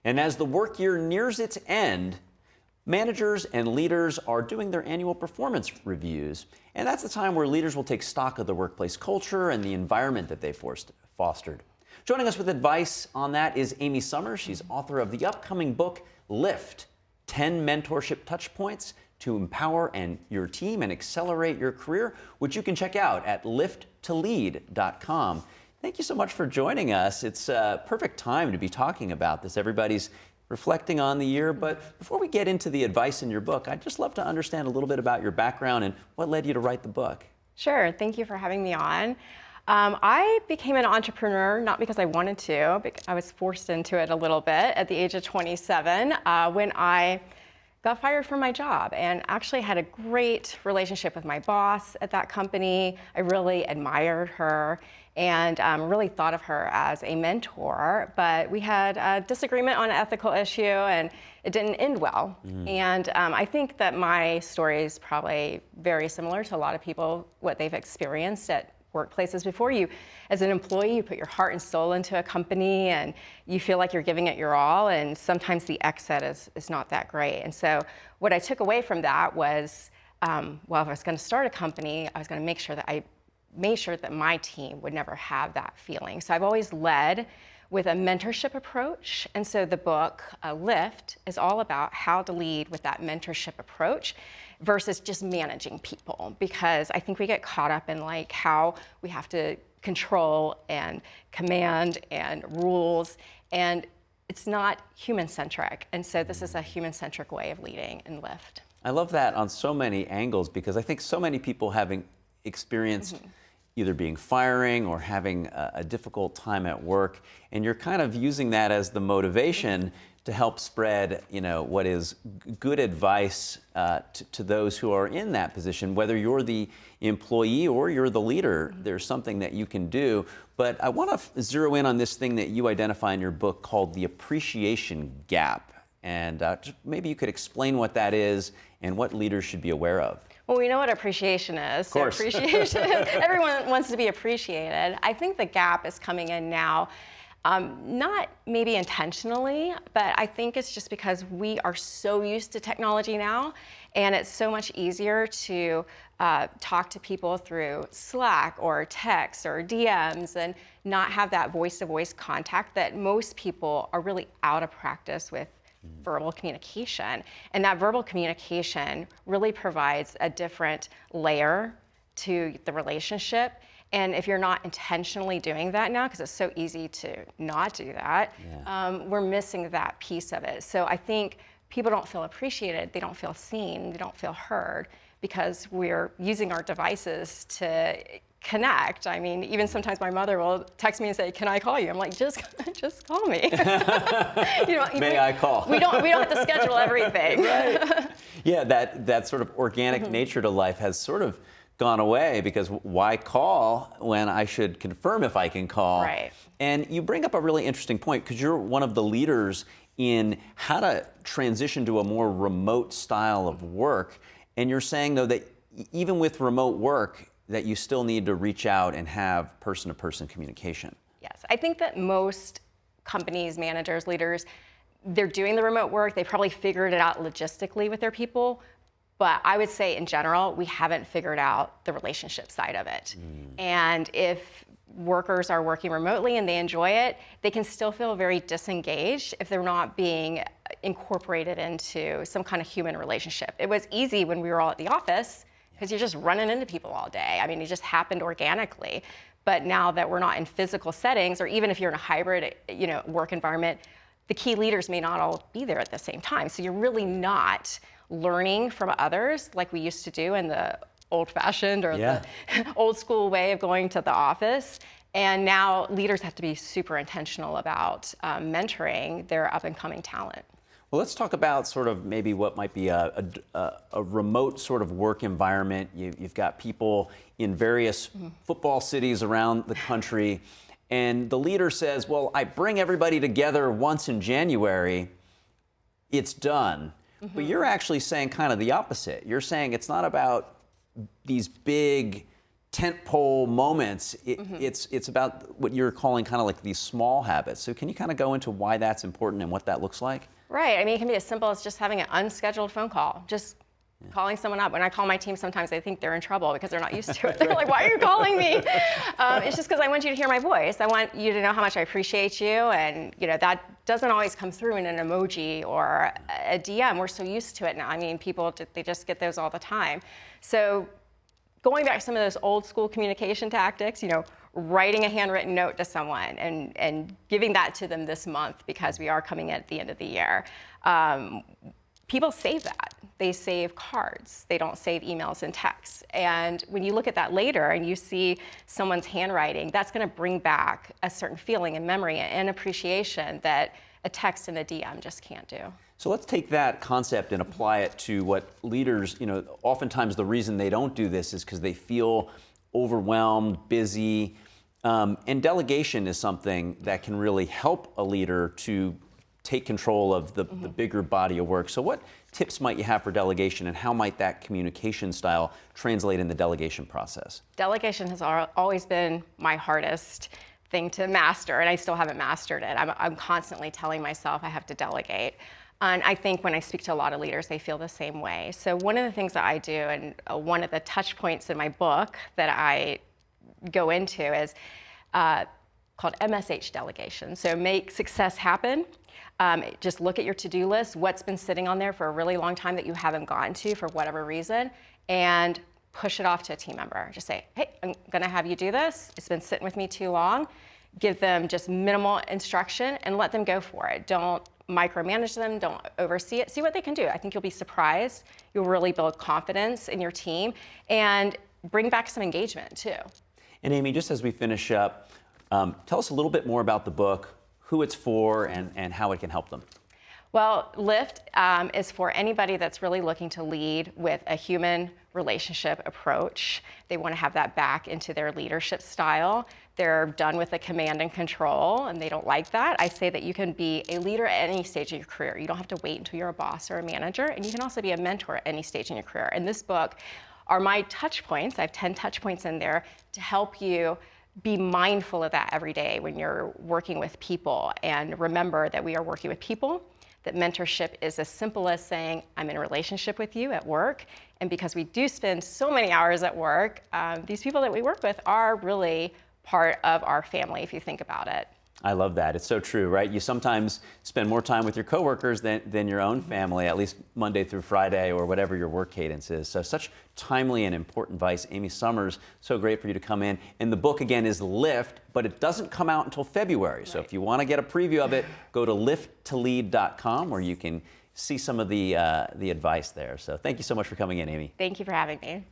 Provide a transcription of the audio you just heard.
And as the work year nears its end, managers and leaders are doing their annual performance reviews. And that's the time where leaders will take stock of the workplace culture and the environment that they fostered. Joining us with advice on that is Amy Summers. She's author of the upcoming book, Lift, 10 Mentorship Touchpoints to Empower your team and accelerate your career, which you can check out at lifttolead.com. Thank you so much for joining us. It's a perfect time to be talking about this. Everybody's reflecting on the year, but before we get into the advice in your book, I'd just love to understand a little bit about your background and what led you to write the book. Sure, thank you for having me on. I became an entrepreneur not because I wanted to, but I was forced into it a little bit at the age of 27 when I got fired from my job and actually had a great relationship with my boss at that company. I really admired her and really thought of her as a mentor, but we had a disagreement on an ethical issue and it didn't end well. And I think that my story is probably very similar to a lot of people, what they've experienced at workplaces before. You, as an employee, you put your heart and soul into a company and you feel like you're giving it your all, and sometimes the exit is not that great. And so what I took away from that was, well, if I was going to start a company, I was going to make sure that I made sure that my team would never have that feeling. So I've always led with a mentorship approach. And so the book, Lift, is all about how to lead with that mentorship approach versus just managing people. Because I think we get caught up in like how we have to control and command and rules, and it's not human-centric. And so this is a human-centric way of leading in Lift. I love that on so many angles because I think so many people having experienced either being firing or having a difficult time at work, and you're kind of using that as the motivation to help spread, what is good advice to those who are in that position. Whether you're the employee or you're the leader, there's something that you can do. But I want to zero in on this thing that you identify in your book called the appreciation gap. And maybe you could explain what that is and what leaders should be aware of. Well, we know what appreciation is. Of course. So appreciation, everyone wants to be appreciated. I think the gap is coming in now, not maybe intentionally, but I think it's just because we are so used to technology now, and it's so much easier to talk to people through Slack or text or DMs and not have that voice-to-voice contact that most people are really out of practice with verbal communication. And that verbal communication really provides a different layer to the relationship. And if you're not intentionally doing that now, because it's so easy to not do that, we're missing that piece of it. So I think people don't feel appreciated, they don't feel seen, they don't feel heard, because we're using our devices to connect. I mean, even sometimes my mother will text me and say, "Can I call you?" I'm like, just call me. May I call? We don't have to schedule everything. Right. Yeah, that sort of organic nature to life has sort of gone away, because why call when I should confirm if I can call? Right. And you bring up a really interesting point, because you're one of the leaders in how to transition to a more remote style of work. And you're saying, though, that even with remote work, that you still need to reach out and have person-to-person communication. Yes, I think that most companies, managers, leaders, they're doing the remote work. They probably figured it out logistically with their people. But I would say in general, we haven't figured out the relationship side of it. And if workers are working remotely and they enjoy it, they can still feel very disengaged if they're not being incorporated into some kind of human relationship. It was easy when we were all at the office, because you're just running into people all day. I mean, it just happened organically. But now that we're not in physical settings, or even if you're in a hybrid, work environment, the key leaders may not all be there at the same time. So you're really not learning from others like we used to do in the old-fashioned or the old school way of going to the office. And now leaders have to be super intentional about mentoring their up-and-coming talent. Well, let's talk about sort of maybe what might be a remote sort of work environment. You've got people in various football cities around the country, and the leader says, well, I bring everybody together once in January, it's done. But you're actually saying kind of the opposite. You're saying it's not about these big tentpole moments. It's about what you're calling kind of like these small habits. So can you kind of go into why that's important and what that looks like? Right. I mean, it can be as simple as just having an unscheduled phone call. Just calling someone up. When I call my team, sometimes they think they're in trouble because they're not used to it. They're like, why are you calling me? It's just because I want you to hear my voice. I want you to know how much I appreciate you. And that doesn't always come through in an emoji or a DM. We're so used to it now. I mean, people, they just get those all the time. So going back to some of those old school communication tactics, writing a handwritten note to someone and giving that to them this month because we are coming at the end of the year. People save that. They save cards. They don't save emails and texts. And when you look at that later and you see someone's handwriting, that's going to bring back a certain feeling and memory and appreciation that a text and a DM just can't do. So let's take that concept and apply it to what leaders, oftentimes the reason they don't do this is because they feel overwhelmed, busy, and delegation is something that can really help a leader to take control of the bigger body of work. So what tips might you have for delegation, and how might that communication style translate in the delegation process? Delegation has always been my hardest thing to master, and I still haven't mastered it. I'm constantly telling myself I have to delegate. And I think when I speak to a lot of leaders, they feel the same way. So one of the things that I do, and one of the touch points in my book that I go into is called MSH delegation. So make success happen. Just look at your to-do list, what's been sitting on there for a really long time that you haven't gotten to for whatever reason, and push it off to a team member. Just say, hey, I'm gonna have you do this. It's been sitting with me too long. Give them just minimal instruction and let them go for it. Don't micromanage them, don't oversee it. See what they can do. I think you'll be surprised. You'll really build confidence in your team and bring back some engagement too. And Amy, just as we finish up, tell us a little bit more about the book, who it's for, and how it can help them. Well, Lift is for anybody that's really looking to lead with a human relationship approach. They want to have that back into their leadership style. They're done with the command and control, and they don't like that. I say that you can be a leader at any stage of your career. You don't have to wait until you're a boss or a manager, and you can also be a mentor at any stage in your career. And this book are my touch points. I have 10 touch points in there to help you be mindful of that every day when you're working with people. And remember that we are working with people, that mentorship is as simple as saying, I'm in a relationship with you at work. And because we do spend so many hours at work, these people that we work with are really part of our family, if you think about it. I love that. It's so true, right? You sometimes spend more time with your coworkers than your own family, at least Monday through Friday or whatever your work cadence is. So such timely and important advice. Amy Summers, so great for you to come in. And the book, again, is Lift, but it doesn't come out until February. So if you want to get a preview of it, go to lifttolead.com where you can see some of the advice there. So thank you so much for coming in, Amy. Thank you for having me.